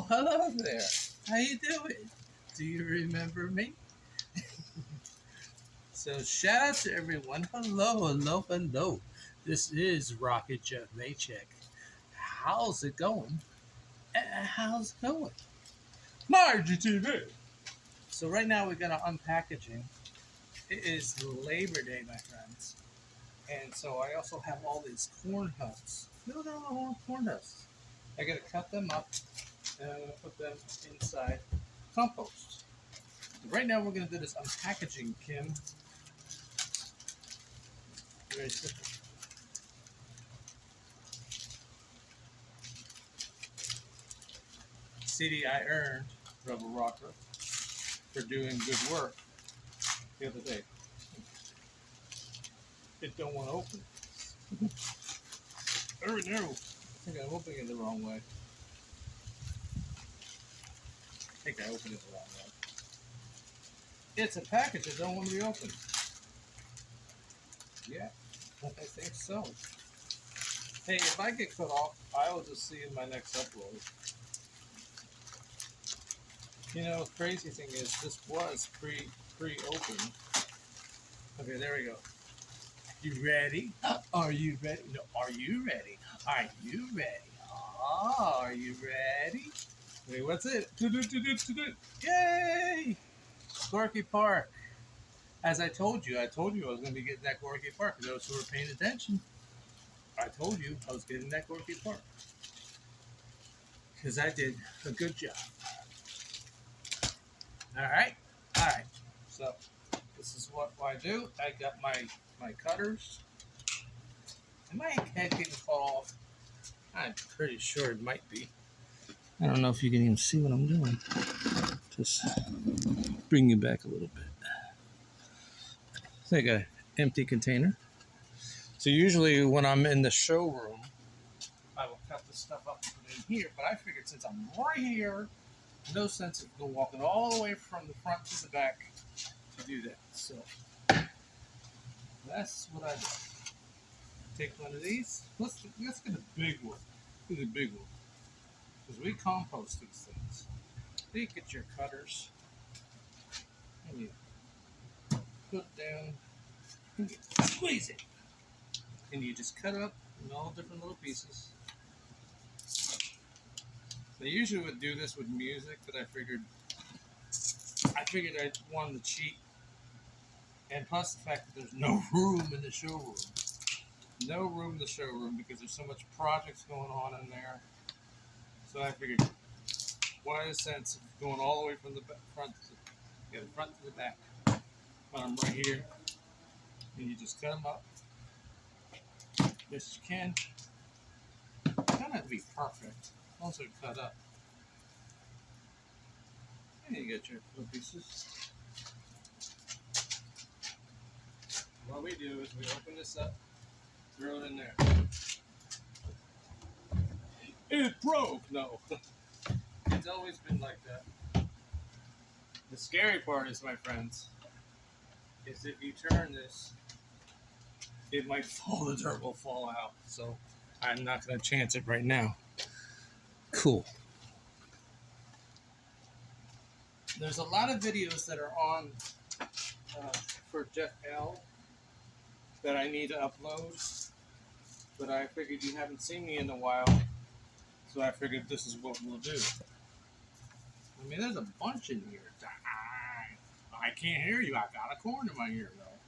hello there. How you doing? Do you remember me? So shout out to everyone. Hello. This is Rocket Jeff Maycheck. How's it going? How's it going? Margie TV. So right now we're gonna unpackaging. It is Labor Day, my friends. And so I also have all these corn husks. No, corn husks. I gotta cut them up and I'm gonna put them inside compost. Right now we're gonna do this unpackaging, Kim. Very simple. CD I earned Rebel Rocker for doing good work the other day. It don't want to open. Oh no! I think I'm opening it the wrong way. I think I opened it the wrong way. It's a package that don't want to be opened. Yeah, I think so. Hey, if I get cut off, I will just see in my next upload. You know, the crazy thing is this was pre-open. Okay, there we go. You ready? Are you ready? No, are you ready? Are you ready? Oh, are you ready? Wait, what's it? Yay! GORKY Park. As I told you I was going to be getting that GORKY Park. For those who were paying attention, I told you I was getting that GORKY Park. Because I did a good job. Alright. So, this is what I do. I got my cutters. Am my head getting cut off? I'm pretty sure it might be. I don't know if you can even see what I'm doing. Just bring you back a little bit. It's like an empty container. So usually when I'm in the showroom, I will cut this stuff up and put it in here. But I figured since I'm right here, no sense of walking all the way from the front to the back to do that. So that's what I do. Take one of these. Let's get a big one. Get a big one. Because we compost these things. You get your cutters and you put it down and you squeeze it. And you just cut it up in all different little pieces. I usually would do this with music, but I figured I wanted to cheat. And plus the fact that there's no room in the showroom. No room in the showroom because there's so much projects going on in there. So I figured, what is the sense of going all the way from the front to the back when I'm right here? And you just cut them up. Yes, you can. It doesn't have to be perfect. Also cut up. And you get your little pieces. What we do is we open this up, throw it in there. It broke! No. It's always been like that. The scary part is, my friends, is if you turn this, it might fall, the dirt will fall out. So I'm not going to chance it right now. Cool. There's a lot of videos that are on for Jeff L that I need to upload, but I figured you haven't seen me in a while, so I figured this is what we'll do. I mean, there's a bunch in here. I can't hear you. I got a corn in my ear, though.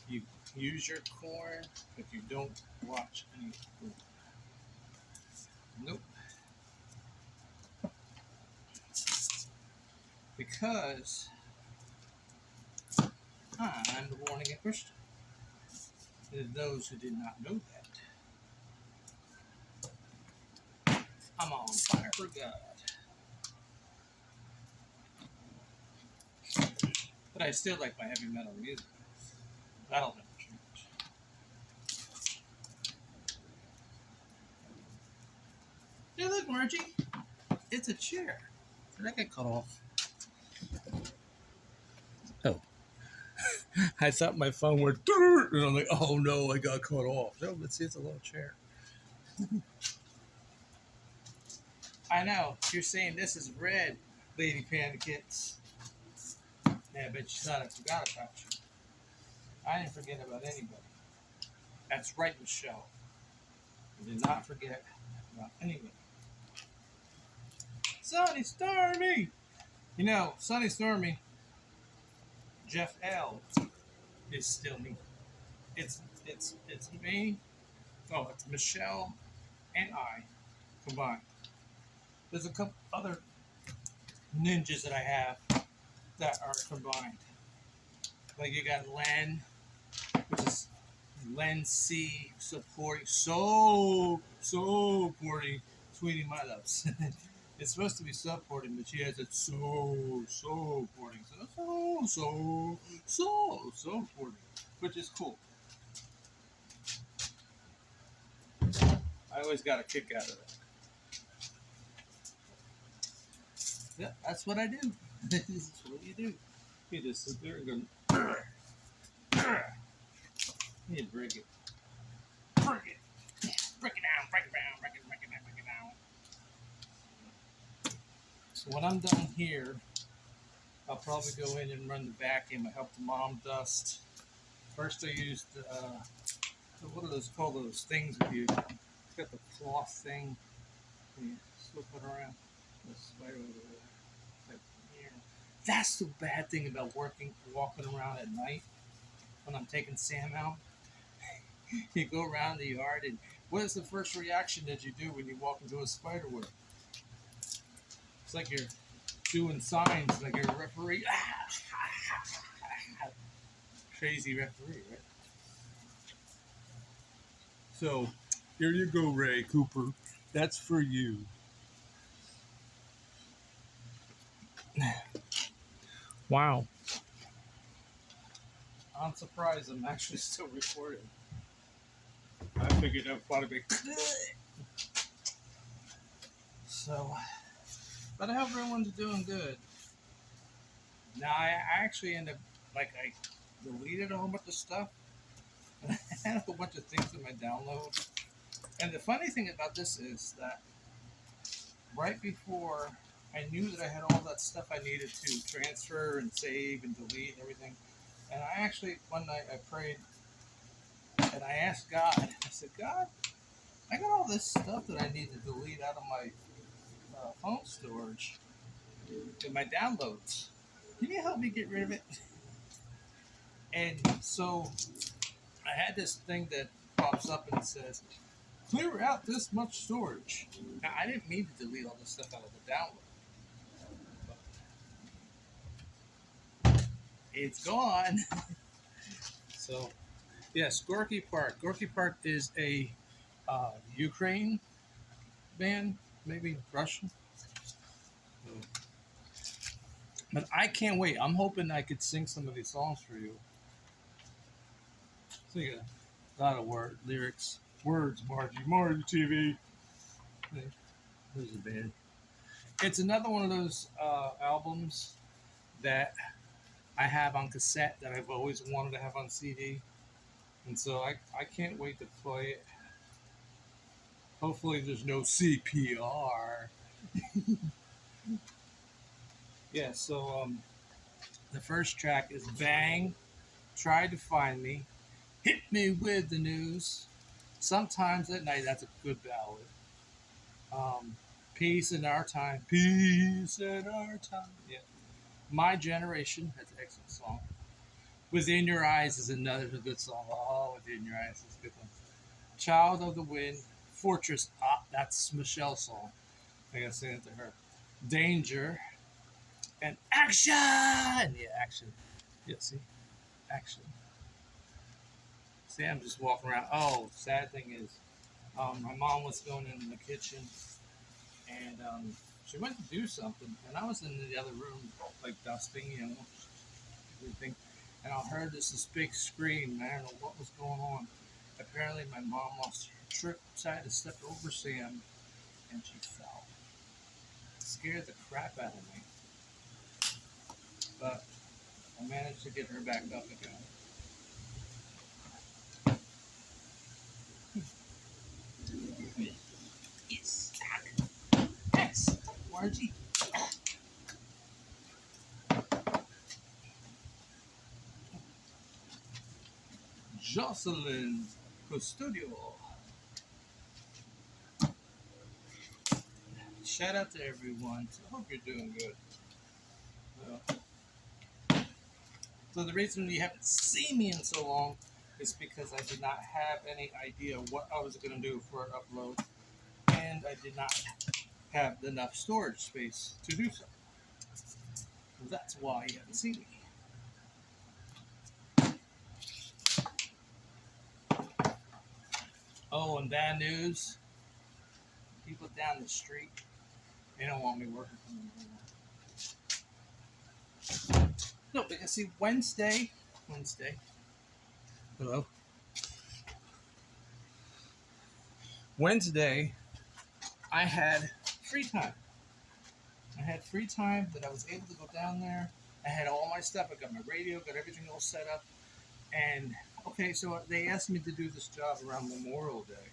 You use your corn if you don't watch any corn. Nope. Because I'm the born again Christian. There's those who did not know that. I'm on fire for God. But I still like my heavy metal music. That'll never change. Hey, look, Margie. It's a chair. Did I get cut off? Oh. I thought my phone went, and I'm like, oh no, I got cut off. No, let's see, it's a little chair. I know. You're saying this is red, Lady Panda Kits. Yeah, but you thought I forgot about you. I didn't forget about anybody. That's right, Michelle. I did not forget about anybody. Sonny Stormy! You know, Sonny Stormy, Jeff L. is still me. It's me. Oh, it's Michelle and I combined. There's a couple other ninjas that I have that are combined. Like you got Len, which is Len C supporting supporting Sweetie My Loves. It's supposed to be supporting, but she has it supporting. Supporting, which is cool. I always got a kick out of it. Yeah, that's what I do. That's what you do. You just sit there and go, you break it. Break it. Break it down, break it down, break it down, break it down. So when I'm done here, I'll probably go in and run the vacuum. I help the mom dust. First I used, what are those called, those things with you? It's got the cloth thing. You slip it around. The spider over there. Like, yeah. That's the bad thing about walking around at night when I'm taking Sam out. You go around the yard, and what is the first reaction that you do when you walk into a spider web? It's like you're doing signs, like you're a referee. Crazy referee, right? So, here you go, Ray Cooper. That's for you. Wow. I'm surprised I'm actually still recording. I figured I'd probably be. So, but I hope everyone's doing good. Now, I actually ended up, like, I deleted a whole bunch of stuff. And I had a whole bunch of things in my download. And the funny thing about this is that right before I knew that I had all that stuff I needed to transfer and save and delete and everything, and I actually, one night I prayed and I asked God, I said, God, I got all this stuff that I need to delete out of my phone storage in my downloads. Can you help me get rid of it? And so I had this thing that pops up and it says, clear out this much storage. Now, I didn't mean to delete all this stuff out of the download. It's gone. So, yes, GORKY Park. GORKY Park is a Ukraine band, maybe Russian. But I can't wait. I'm hoping I could sing some of these songs for you. Sing a lot of lyrics, words, Margie TV. There's a band. It's another one of those albums that I have on cassette that I've always wanted to have on CD. And so I can't wait to play it. Hopefully there's no CPR. Yeah, so the first track is Bang, Try to Find Me, Hit Me With the News, Sometimes at Night, that's a good ballad. Peace in Our Time, Peace in Our Time. Yeah. My Generation, that's an excellent song. Within Your Eyes is another good song. Oh, Within Your Eyes is a good one. Child of the Wind, Fortress, that's Michelle's song. I gotta sing it to her. Danger, and Action! Yeah, Action. Yeah, see? Action. See, I'm just walking around. Oh, sad thing is, my mom was going in the kitchen, and she went to do something, and I was in the other room, like dusting, everything, and I heard this big scream, and I don't know what was going on. Apparently, my mom lost her trip, decided to step over Sam, and she fell. It scared the crap out of me, but I managed to get her back up again. Yes. Yes. Margie. Jocelyn Custodio. Shout out to everyone. I hope you're doing good. So the reason you haven't seen me in so long is because I did not have any idea what I was going to do for an upload, and I did not have enough storage space to do so. That's why you haven't seen me. Oh, and bad news. People down the street, they don't want me working for them anymore. No, because see, Wednesday. Hello. Wednesday, I had free time. I had free time that I was able to go down there. I had all my stuff. I got my radio, got everything all set up. And, okay, so they asked me to do this job around Memorial Day.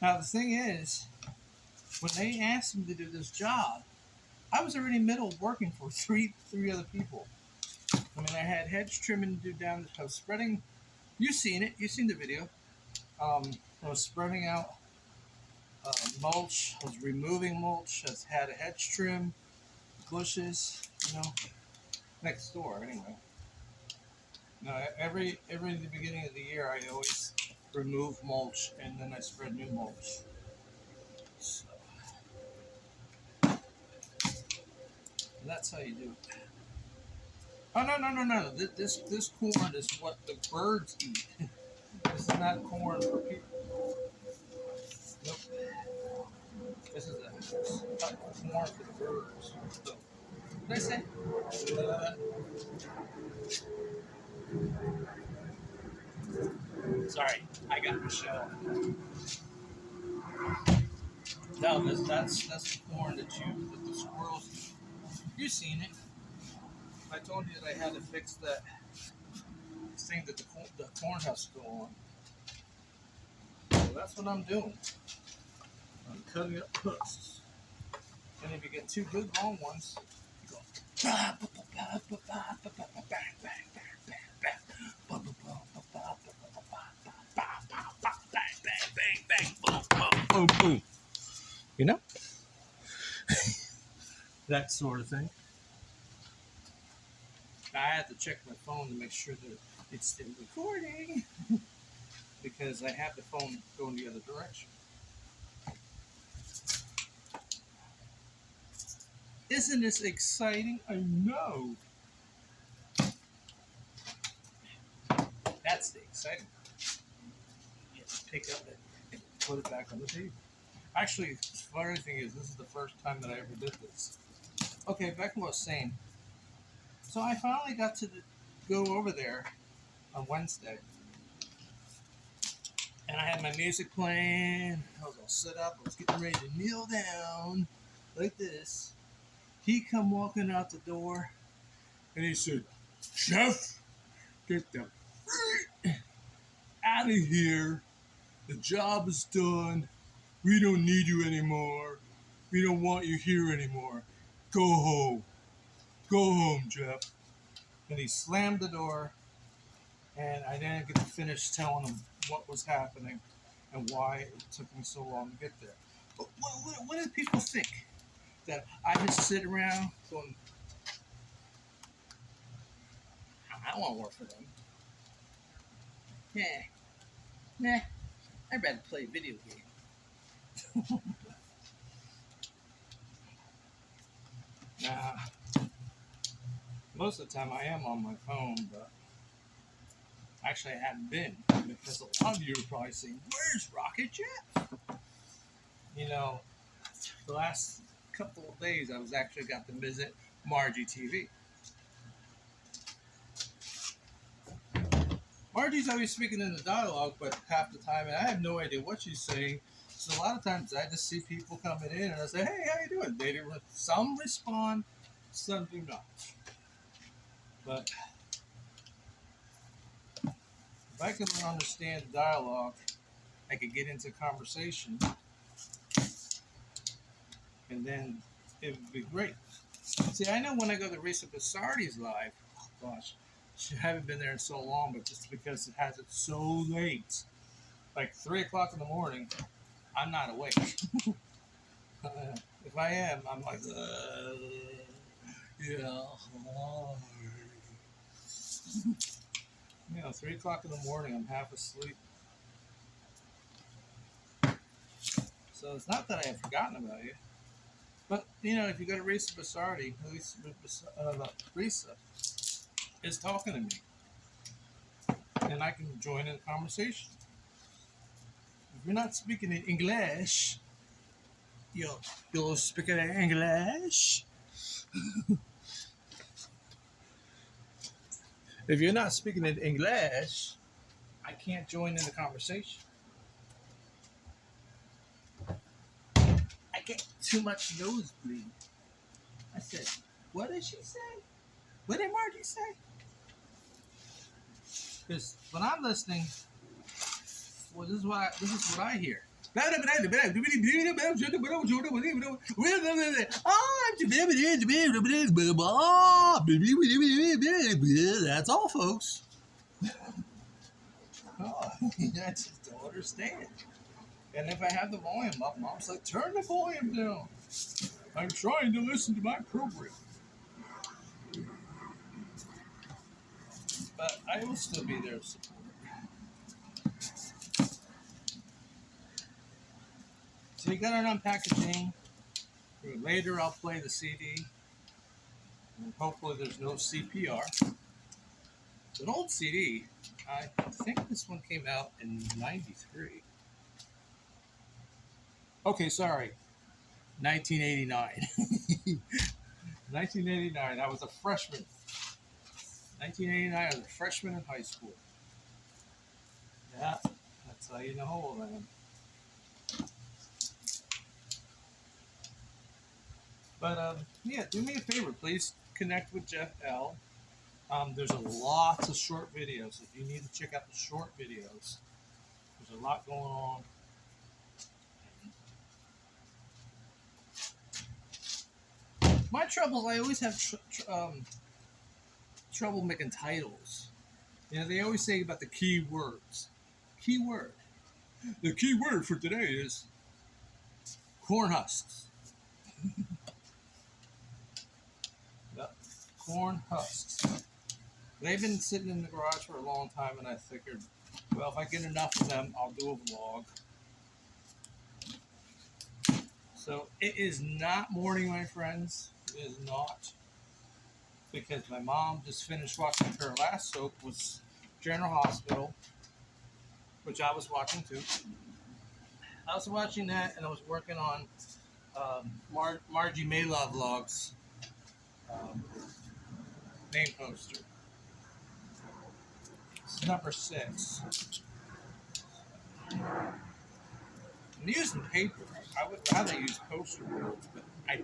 Now, the thing is, when they asked me to do this job, I was already middle working for three other people. I mean, I had hedge trimming to do down. I was spreading. You've seen it. You've seen the video. I was spreading out mulch. I was removing mulch. I had a hedge trim, bushes, next door anyway. No, every the beginning of the year, I always remove mulch and then I spread new mulch. So that's how you do it. Oh no! This corn is what the birds eat. This is not corn for people. Nope. This is a corn for the birds. So, what did I say? Sorry, I got Michelle. No, that's the corn that the squirrels eat. You've seen it. I told you that I had to fix that thing that the corn husks go on. So that's what I'm doing. I'm cutting up husks. And if you get two good long ones, you go. Boom, boom. You know? That sort of thing. I had to check my phone to make sure that it's still recording because I have the phone going the other direction. Isn't this exciting? I know. That's the exciting part. You have to pick up and put it back on the table. Actually, the funny thing is, this is the first time that I ever did this. Okay, back to what I was saying. So I finally got to go over there on Wednesday. And I had my music playing. I was all set up. I was getting ready to kneel down like this. He come walking out the door. And he said, "Jeff, get the out of here. The job is done. We don't need you anymore. We don't want you here anymore. Go home. Go home, Jeff." And he slammed the door, and I didn't get to finish telling him what was happening and why it took me so long to get there. But what do people think? That I just sit around going, I don't want to work for them. Nah, I'd rather play a video game. Nah, most of the time I am on my phone, but actually I haven't been because a lot of you are probably saying, "Where's Rocket Jeff?" The last couple of days I was actually got to visit Margie TV. Margie's always speaking in the dialogue, but half the time, and I have no idea what she's saying. So a lot of times I just see people coming in and I say, "Hey, how you doing?" Some respond, some do not. But if I can understand the dialogue, I could get into conversation, and then It would be great. See, I know when I go to Risa Basardi's live, oh gosh, I haven't been there in so long, but just because it has it so late, like 3 o'clock in the morning, I'm not awake. If I am, I'm like, yeah, you know, 3 o'clock in the morning, I'm half asleep. So it's not that I have forgotten about you. But, you know, if you go to Risa Basardi, Risa is talking to me. And I can join in the conversation. If you're not speaking in English, you're speaking in English. If you're not speaking in English, I can't join in the conversation. I get too much nosebleed. I said, what did she say? What did Margie say? Because when I'm listening, well, this is what I hear. That's all, folks. Oh, I just don't understand. And if I have the volume up, Mom's like, turn the volume down. I'm trying to listen to my program. But I will still be there to support. So you got an unpackaging. Later I'll play the CD. And hopefully there's no CPR. It's an old CD. I think this one came out in 93. Okay, sorry. 1989. 1989. I was a freshman. 1989, I was a freshman in high school. Yeah, that's how you know how old I am. But yeah, do me a favor, please connect with Jeff L. There's a lot of short videos. If you need to check out the short videos, there's a lot going on. My trouble is I always have trouble making titles. You know, they always say about the key words. Key word. The key word for today is corn husks. Yep. Corn husks. They've been sitting in the garage for a long time, and I figured, well, if I get enough of them, I'll do a vlog. So it is not morning, my friends. It is not. Because my mom just finished watching her last soap was General Hospital, which I was watching too. I was watching that, and I was working on Margie Maylaw vlogs name poster. It's number 6. I'm using paper. I would rather use poster boards, but I